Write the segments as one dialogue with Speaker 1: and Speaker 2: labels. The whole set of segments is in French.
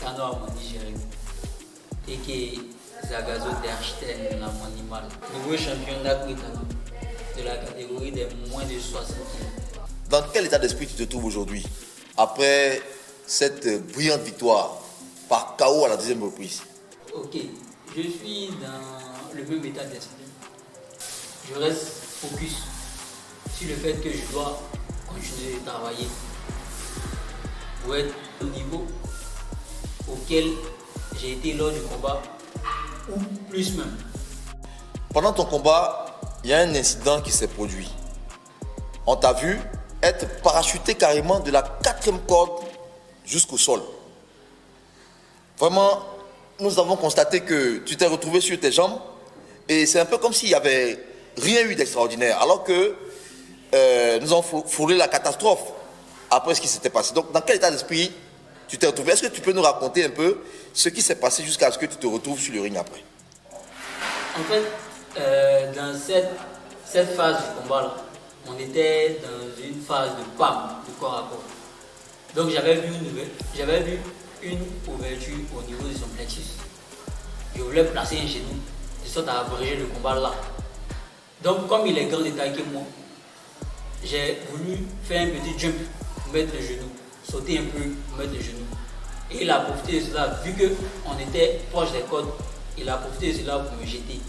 Speaker 1: Tano Nigérien et que Zagazo d'Archten, la animal. Nouveau championnat de la catégorie des moins de 60 kg.
Speaker 2: Dans quel état d'esprit tu te trouves aujourd'hui après cette brillante victoire par KO à la deuxième reprise?
Speaker 1: Ok, je suis dans le même état d'esprit. Je reste focus sur le fait que je dois continuer de travailler pour être au niveau auquel j'ai été lors du combat, ou plus même.
Speaker 2: Pendant ton combat, il y a un incident qui s'est produit. On t'a vu être parachuté carrément de la 4e corde jusqu'au sol. Vraiment, nous avons constaté que tu t'es retrouvé sur tes jambes et c'est un peu comme s'il n'y avait rien eu d'extraordinaire, alors que nous avons frôlé la catastrophe après ce qui s'était passé. Donc, dans quel état d'esprit tu t'es retrouvé? Est-ce que tu peux nous raconter un peu ce qui s'est passé jusqu'à ce que tu te retrouves sur le ring après?
Speaker 1: En fait, dans cette phase du combat-là, on était dans une phase de PAM, de corps à corps. Donc j'avais vu une ouverture au niveau de son plexus. Je voulais placer un genou, de sorte à abréger le combat là. Donc comme il est grand de taille que moi, j'ai voulu faire un petit jump pour mettre le genou, sauter un peu pour mettre le genou. Et il a profité de cela, vu qu'on était proche des cordes, il a profité de cela pour me jeter.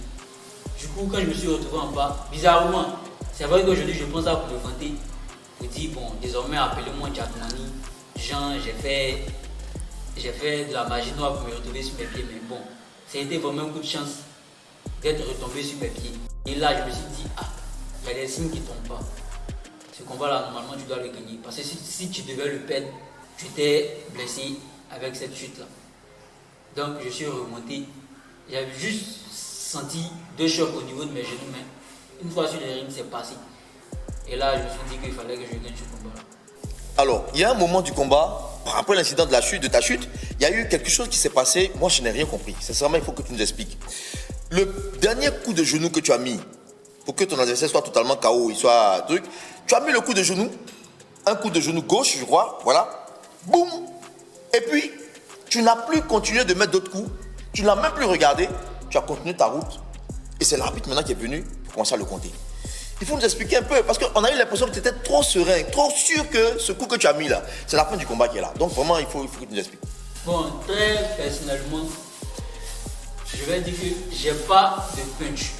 Speaker 1: Du coup, quand je me suis retrouvé en bas, bizarrement, c'est vrai qu'aujourd'hui je pense ça pour me vanter, pour dire bon, désormais appelez-moi Jackmani, Jean, j'ai fait de la magie noire pour me retrouver sur mes pieds, mais bon, ça a été vraiment un coup de chance d'être retombé sur mes pieds. Et là, je me suis dit, ah, il y a des signes qui ne tombent pas. Ce combat-là, normalement, tu dois le gagner. Parce que si tu devais le perdre, tu t'es blessé avec cette chute-là. Donc, je suis remonté. J'avais juste senti 2 chocs au niveau de mes genoux, mais une fois sur les rings, c'est passé. Et là, je me suis dit qu'il fallait que je gagne ce combat-là.
Speaker 2: Alors, il y a un moment du combat, après l'incident de ta chute, il y a eu quelque chose qui s'est passé. Moi, je n'ai rien compris. Sincèrement, il faut que tu nous expliques. Le dernier coup de genou que tu as mis, pour que ton adversaire soit totalement KO, il soit truc, tu as mis le coup de genou, un coup de genou gauche, je crois, voilà, boum, et puis, tu n'as plus continué de mettre d'autres coups, tu n'as même plus regardé, tu as continué ta route, et c'est l'arbitre maintenant qui est venu pour commencer à le compter. Il faut nous expliquer un peu, parce qu'on a eu l'impression que tu étais trop serein, trop sûr que ce coup que tu as mis là, c'est la fin du combat qui est là. Donc vraiment, il faut que tu nous expliques.
Speaker 1: Bon, très personnellement, je vais dire que j'ai pas de punch.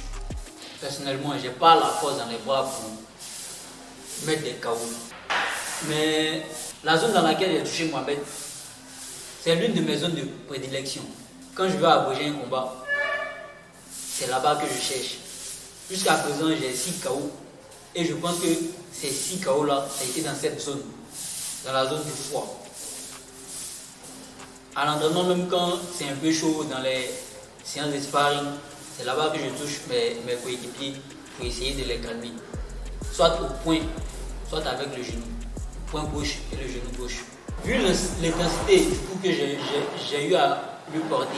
Speaker 1: Personnellement, j'ai pas la force dans les bras pour mettre des KO. Mais la zone dans laquelle j'ai touché Mohamed, c'est l'une de mes zones de prédilection. Quand je veux abréger un combat, c'est là-bas que je cherche. Jusqu'à présent, j'ai 6 KO. Et je pense que ces 6 KO là, ça a été dans cette zone, dans la zone du foie. À l'entraînement, même quand c'est un peu chaud dans les séances de sparring, c'est là-bas que je touche mes coéquipiers pour essayer de les calmer. Soit au point, soit avec le genou. Le point gauche et le genou gauche. Vu l'intensité du coup que j'ai eu à lui porter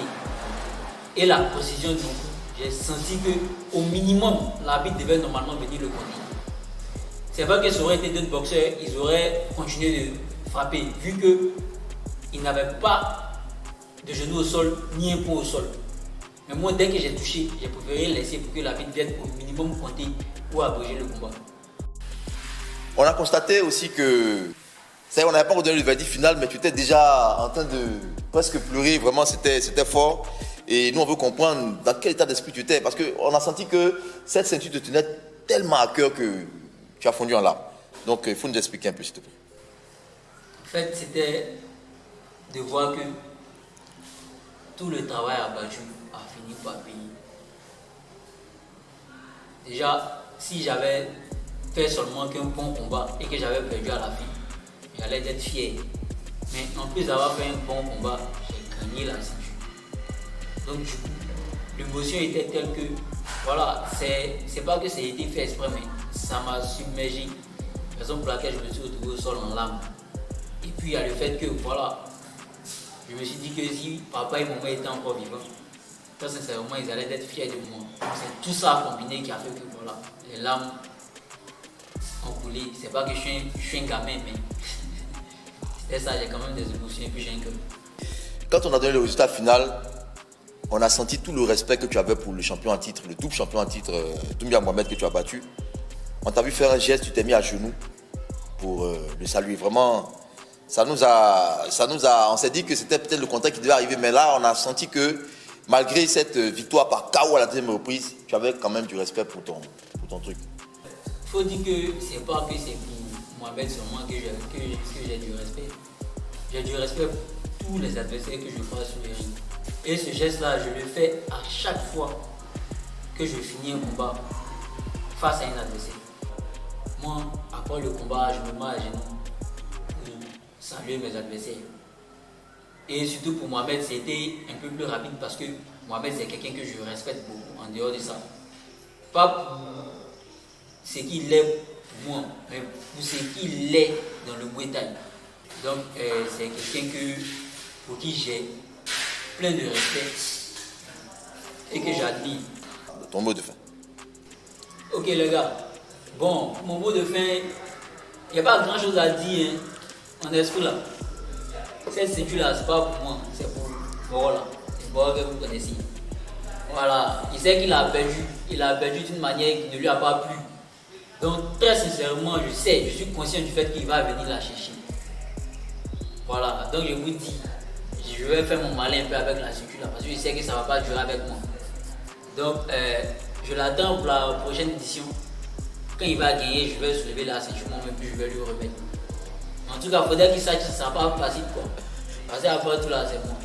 Speaker 1: et la précision du coup, j'ai senti qu'au minimum, l'arbitre devait normalement venir le compter. C'est vrai que ça aurait été d'autres boxeurs, ils auraient continué de frapper, vu qu'ils n'avaient pas de genou au sol, ni un point au sol. Mais moi, dès que j'ai touché, j'ai préféré laisser pour que l'arbitre vienne au minimum compter pour abréger le combat.
Speaker 2: On a constaté aussi que, ça y est, on n'avait pas redonné le verdict final, mais tu étais déjà en train de presque pleurer, vraiment c'était fort. Et nous, on veut comprendre dans quel état d'esprit tu étais, parce qu'on a senti que cette ceinture te tenait tellement à cœur que tu as fondu en larmes. Donc, il faut nous expliquer un peu, s'il te plaît.
Speaker 1: En fait, c'était de voir que tout le travail abattu a fini par payer. Déjà, si j'avais fait seulement qu'un bon combat et que j'avais perdu à la fin, j'allais être fier. Mais en plus d'avoir fait un bon combat, j'ai gagné la ceinture. Donc du coup, l'émotion était telle que, voilà, c'est pas que ça a été fait exprès, mais ça m'a submergé. Raison pour laquelle je me suis retrouvé au sol en larmes. Et puis il y a le fait que, voilà, je me suis dit que si papa et maman étaient encore vivants, très sincèrement, ils allaient être fiers de moi. C'est tout ça combiné qui a fait que, voilà, les larmes ont coulé. C'est pas que je suis un gamin, mais C'est ça, j'ai quand même des émotions et puis j'ai un cœur.
Speaker 2: Quand on a donné le résultat final, on a senti tout le respect que tu avais pour le champion en titre, le double champion en titre, Doumbia Mohamed, que tu as battu. On t'a vu faire un geste, tu t'es mis à genoux pour le saluer. Vraiment, on s'est dit que c'était peut-être le contrat qui devait arriver, mais là, on a senti que malgré cette victoire par KO à la deuxième reprise, tu avais quand même du respect pour ton truc.
Speaker 1: Il faut dire que c'est pas que c'est pour Mohamed seulement que j'ai du respect. J'ai du respect pour tous les adversaires que je croise sur les ring. Et ce geste-là, je le fais à chaque fois que je finis un combat face à un adversaire. Moi, après le combat, je me mets à genoux pour saluer mes adversaires. Et surtout pour Mohamed, c'était un peu plus rapide parce que Mohamed, c'est quelqu'un que je respecte beaucoup en dehors de ça. Pas pour ce qu'il est pour moi, mais pour ce qu'il est dans le Muay Thai. Donc, c'est quelqu'un pour qui j'ai plein de respect et que j'admire.
Speaker 2: Ton mot de fin.
Speaker 1: Ok les gars, bon, mon mot de fin, il n'y a pas grand chose à dire, hein. On est là. Cette ceinture-là, c'est pas pour moi, c'est pour Borola. C'est Borola que vous connaissez. Voilà, il sait qu'il a perdu d'une manière qui ne lui a pas plu. Donc très sincèrement, je suis conscient du fait qu'il va venir la chercher. Voilà, donc je vous dis, je vais faire mon malin un peu avec la ceinture là, parce que je sais que ça ne va pas durer avec moi. Donc je l'attends pour la prochaine édition. Quand il va gagner, je vais soulever la ceinture moi-même puis je vais lui remettre. En tout cas, il faudrait qu'il sache que ça ne sera pas facile quoi. Parce qu'après tout là, c'est moi.